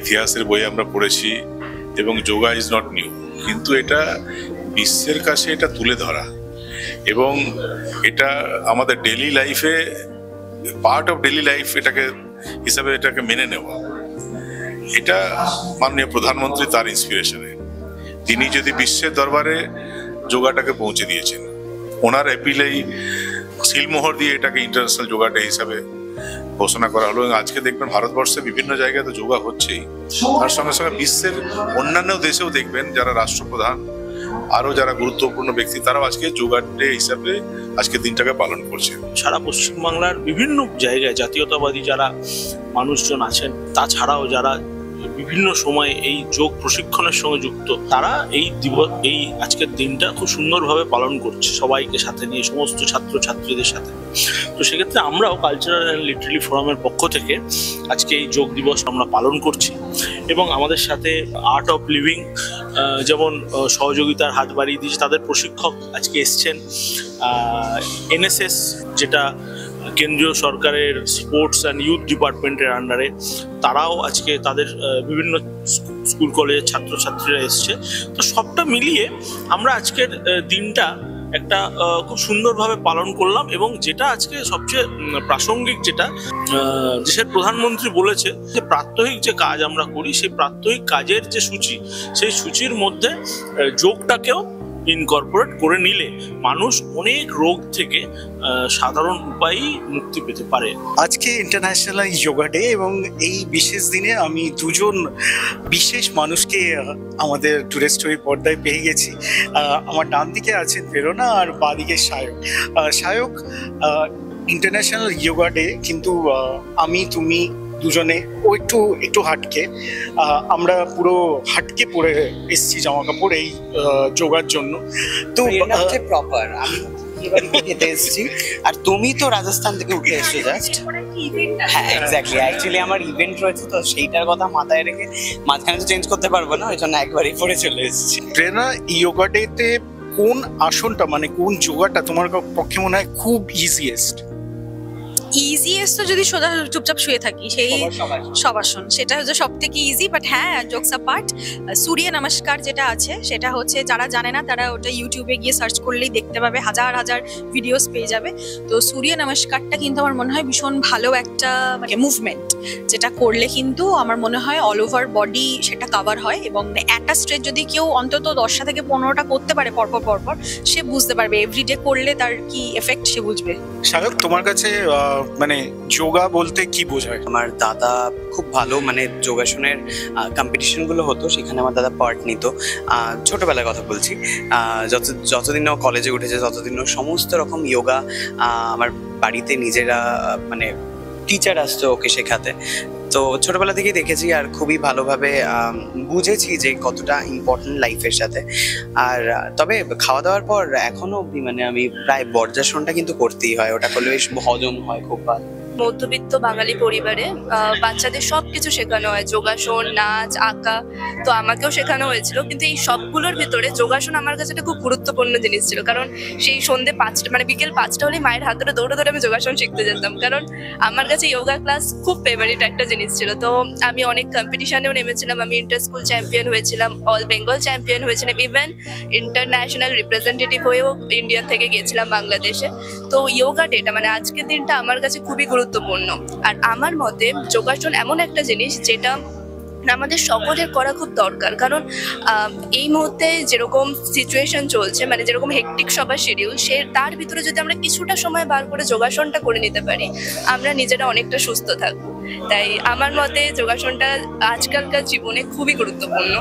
ইতিহাসের বই আমরা পড়েছি এবং যোগা ইজ নট নিউ, কিন্তু এটা বিশ্বের কাছে এটা তুলে ধরা এবং এটা আমাদের ডেইলি লাইফে পার্ট অফ ডেইলি লাইফ এটাকে হিসাবে এটাকে মেনে নেওয়া, এটা মাননীয় প্রধানমন্ত্রী তার ইন্সপিরেশনে তিনি যদি বিশ্বের দরবারে যোগাটাকে পৌঁছে দিয়েছেন, ওনার অ্যাপিলেই সিলমোহর দিয়ে এটাকে ইন্টারন্যাশনাল যোগা ডে হিসাবে ঘোষণা করা হলো। এবং আজকে দেখবেন ভারতবর্ষে বিভিন্ন জায়গায় তো যোগা হচ্ছেই, তার সঙ্গে সঙ্গে বিশ্বের অন্যান্য দেশেও দেখবেন যারা রাষ্ট্রপ্রধান আরো যারা গুরুত্বপূর্ণ ব্যক্তি তারাও আজকে যোগা ডে হিসাবে আজকে দিনটাকে পালন করছে। সারা পশ্চিমবাংলার বিভিন্ন জায়গায় জাতীয়তাবাদী যারা মানুষজন আছেন, তাছাড়াও যারা বিভিন্ন সময় এই যোগ প্রশিক্ষণের সঙ্গে যুক্ত, তারা এই আজকের দিনটা খুব সুন্দরভাবে পালন করছে সবাইকে সাথে নিয়ে, সমস্ত ছাত্রছাত্রীদের সাথে। তো সেক্ষেত্রে আমরাও কালচারাল অ্যান্ড লিটারারি ফোরামের পক্ষ থেকে আজকে এই যোগ দিবস আমরা পালন করছি এবং আমাদের সাথে আর্ট অফ লিভিং যেমন সহযোগিতার হাত বাড়িয়ে দিয়েছে, তাদের প্রশিক্ষক আজকে এসছেন। এনএসএস যেটা কেন্দ্রীয় সরকারের স্পোর্টস অ্যান্ড ইউথ ডিপার্টমেন্টের আন্ডারে, তারাও আজকে তাদের বিভিন্ন স্কুল কলেজের ছাত্রছাত্রীরা এসছে। তো সবটা মিলিয়ে আমরা আজকের দিনটা একটা খুব সুন্দরভাবে পালন করলাম এবং যেটা আজকে সবচেয়ে প্রাসঙ্গিক, যেটা দেশের প্রধানমন্ত্রী বলেছে যে প্রাত্যহিক যে কাজ আমরা করি সেই প্রাত্যহিক কাজের যে সূচি, সেই সূচির মধ্যে যোগটাকেও ইনকর্পোরেট করে নিলে মানুষ অনেক রোগ থেকে সাধারণ উপায়েই মুক্তি পেতে পারে। আজকে ইন্টারন্যাশনাল যোগা ডে এবং এই বিশেষ দিনে আমি দুজন বিশেষ মানুষকে আমাদের টুডে স্টোরি পর্দায় পেয়ে গেছি। আমার ডান দিকে আছেন প্রেরণা আর বাঁ দিকে সায়ক। সায়ক, ইন্টারন্যাশনাল যোগা ডে কিন্তু আমি তুমি দুজনে ও একটু হাটকে, আমরা পুরো হাটকে পরে এসছি জামা কাপড় এই যোগার জন্য। তো প্রপার আমি খেতে এসেছি আর তুমি তো রাজস্থান থেকে উঠে এসছো জাস্ট। হ্যাঁ এক্স্যাক্টলি, অ্যাকচুয়ালি আমার ইভেন্ট রয়েছে তো সেইটার কথা মাথায় রেখে মাঝখানে তো চেঞ্জ করতে পারবো না, ওই জন্য একবারই পরে চলে এসেছি। প্রেরণা, যোগা ডেতে কোন আসনটা মানে কোন যোগাটা তোমার পক্ষে মনে হয় খুব ইজিয়েস্ট? ইজিয়েস্ট তো যদি সোজা চুপচাপ শুয়ে থাকি সেই শবাসন, সেটা হচ্ছে সব থেকে ইজি। বাট হ্যাঁ, জোকস অ্যাপার্ট, সূর্য নমস্কার যেটা আছে সেটা হচ্ছে, যারা জানে না তারা ওটা ইউটিউবে গিয়ে সার্চ করলেই দেখতে পাবে, হাজার হাজার ভিডিওস পেয়ে যাবে। তো সূর্য নমস্কারটা কিন্তু আমার মনে হয় ভীষণ ভালো একটা মানে মুভমেন্ট, যেটা করলে কিন্তু আমার মনে হয় অল ওভার বডি সেটা কভার হয় এবং একটা স্ট্রেচ যদি কেউ অন্তত 10টা থেকে 15টা করতে পারে পরপর, সে বুঝতে পারবে এভরিডে করলে তার কি এফেক্ট সে বুঝবে। সায়ক, তোমার কাছে মানে যোগা বলতে কি বোঝায়? আমার দাদা খুব ভালো মানে যোগাসনের কম্পিটিশন গুলো হতো, সেখানে আমার দাদা পার্ট নিত। ছোটবেলার কথা বলছি, যতদিন ও কলেজে উঠেছে ততদিন ও সমস্ত রকম যোগা আমার বাড়িতে নিজেরা মানে টিচার আসতো ওকে শেখাতে। তো ছোটবেলা থেকেই দেখেছি আর খুবই ভালোভাবে বুঝেছি যে কতটা ইম্পর্টেন্ট লাইফের সাথে। আর তবে খাওয়া দাওয়ার পর এখনো অবধি মানে আমি প্রায় বর্জাসনটা কিন্তু করতেই হয়, ওটা করলে বেশ হজম হয় খুব ভালো। মধ্যবিত্ত বাঙালি পরিবারে বাচ্চাদের সবকিছু শেখানো হয়, যোগাসন, নাচ, আঁকা, তো আমাকেও শেখানো হয়েছিল। কিন্তু এই সবগুলোর ভিতরে যোগাসন আমার কাছে একটা খুব গুরুত্বপূর্ণ জিনিস ছিল, কারণ সেই সন্ধ্যে 5টা মানে বিকেল 5টা হলে মায়ের হাত ধরে দৌড়ে আমি যোগাসন শিখতে যেতাম, কারণ আমার কাছে যোগা ক্লাস খুব ফেভারিট একটা জিনিস ছিল। তো আমি অনেক কম্পিটিশনেও নেমেছিলাম, আমি ইন্টার স্কুল চ্যাম্পিয়ন হয়েছিলাম, অল বেঙ্গল চ্যাম্পিয়ন হয়েছিলাম, ইভেন ইন্টারন্যাশনাল রিপ্রেজেন্টেটিভ হয়েও ইন্ডিয়া থেকে গিয়েছিলাম বাংলাদেশে। তো যোগা ডেটা মানে আজকের দিনটা আমার কাছে খুবই গুরুত্বপূর্ণ। আর আমার মতে যোগাসন এমন একটা জিনিস যেটা আমাদের সকলের করা খুব দরকার, কারণ এই মুহূর্তে যেরকম সিচুয়েশন চলছে মানে যেরকম হেকটিক সবার শিডিউল, তার ভিতরে যদি আমরা কিছুটা সময় বার করে যোগাসনটা করে নিতে পারি আমরা নিজেরা অনেকটা সুস্থ থাকবো। তাই আমার মতে যোগাসনটা আজকালকার জীবনে খুবই গুরুত্বপূর্ণ।